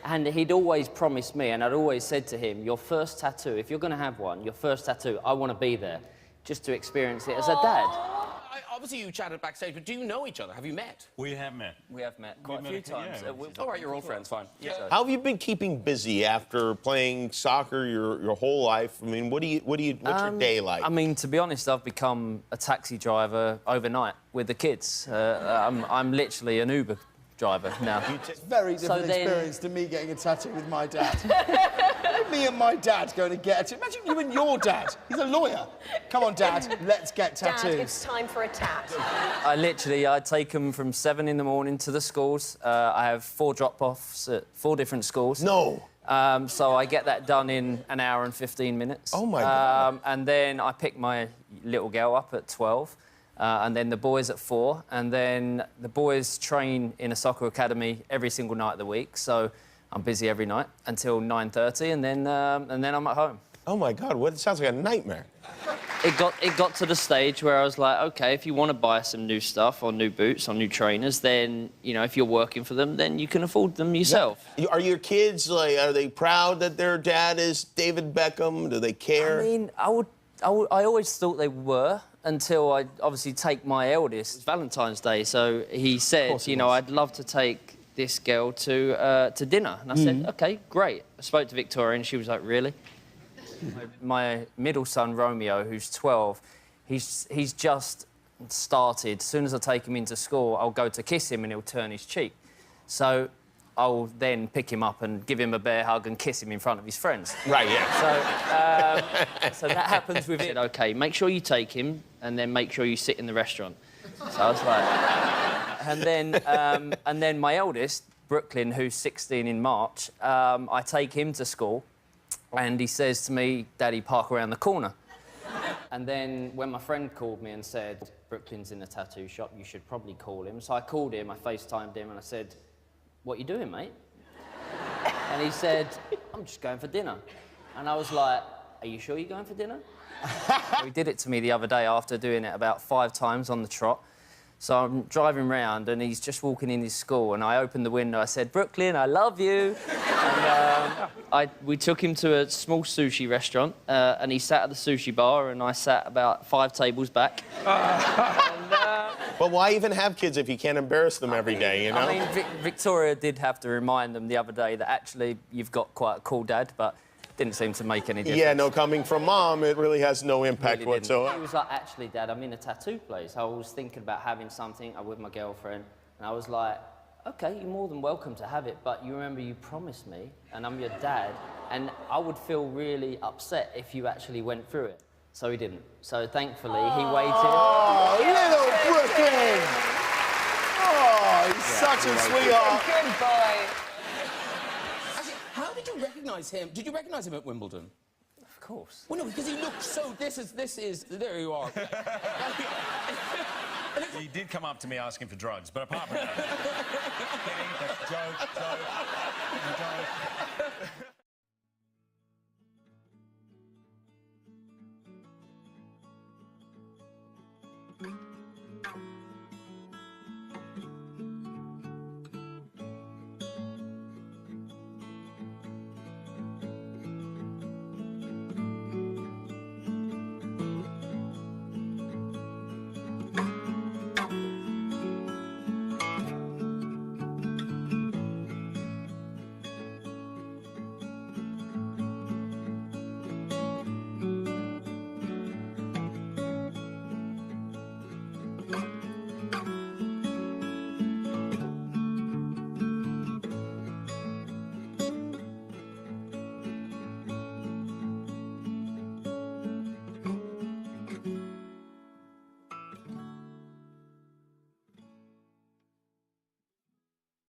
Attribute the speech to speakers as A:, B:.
A: And he'd always promised me, and I'd always said to him, your first tattoo, if you're going to have one, your first tattoo, I want to be there, just to experience it as a dad.
B: Obviously, you chatted backstage, but do you know each other? Have you met?
C: We have met.
A: We have met quite a few times.
C: Yeah,
B: all right, you're old friends, fine. Yeah.
D: How have you been keeping busy after playing soccer your whole life? I mean, what's your day like?
A: I mean, to be honest, I've become a taxi driver overnight with the kids. I'm literally an Uber driver now.
E: It's a very different experience to me getting a tattoo with my dad. Me and my dad going to get a tattoo. Imagine you and your dad. He's a lawyer. Come on, Dad, let's get tattoos.
F: Dad, it's time for a tat.
A: I take them from 7 in the morning to the schools. I have 4 drop-offs at 4 different schools.
D: No.
A: So I get that done in an hour and 15 minutes.
D: Oh, my God.
A: And then I pick my little girl up at 12. And then the boys at 4, and then the boys train in a soccer academy every single night of the week, so I'm busy every night until 9:30, and then I'm at home.
D: Oh my God, it sounds like a nightmare.
A: It got to the stage where I was like, OK, if you want to buy some new stuff or new boots or new trainers, then, you know, if you're working for them, then you can afford them yourself.
D: Yeah. Are your kids, like, are they proud that their dad is David Beckham? Do they care?
A: I mean, I always thought they were, until I obviously take my eldest. It's Valentine's Day, so he said, you know, I'd love to take this girl to dinner. And I said, OK, great. I spoke to Victoria, and she was like, really? My middle son, Romeo, who's 12, he's just started. As soon as I take him into school, I'll go to kiss him, and he'll turn his cheek. So I'll then pick him up and give him a bear hug and kiss him in front of his friends.
D: Right, yeah.
A: So that happens with it. OK, make sure you take him, and then make sure you sit in the restaurant. So I was like... and then my eldest, Brooklyn, who's 16 in March, I take him to school, and he says to me, Daddy, park around the corner. And then when my friend called me and said, Brooklyn's in a tattoo shop, you should probably call him. So I called him, I FaceTimed him, and I said, what you doing, mate? And he said, I'm just going for dinner. And I was like, are you sure you're going for dinner? He did it to me the other day after doing it about 5 times on the trot. So I'm driving round, and he's just walking in his school, and I opened the window, I said, Brooklyn, I love you. And we took him to a small sushi restaurant, and he sat at the sushi bar, and I sat about 5 tables back.
D: But why even have kids if you can't embarrass them every day, you know?
A: I mean, Victoria did have to remind them the other day that actually you've got quite a cool dad, but didn't seem to make any difference.
D: Yeah, no, coming from Mom, it really has no impact
A: Really
D: whatsoever.
A: He was like, actually, Dad, I'm in a tattoo place. I was thinking about having something with my girlfriend, and I was like, OK, you're more than welcome to have it, but you remember you promised me, and I'm your dad, and I would feel really upset if you actually went through it. So he didn't. So thankfully, he waited.
E: Oh, little Brooklyn! Oh, he's such a sweetheart.
F: Good boy.
B: Actually, how did you recognise him? Did you recognise him at Wimbledon?
A: Of course.
B: Well, no, because he looked so... This is... There you are.
C: He did come up to me asking for drugs, but apart from that... joke.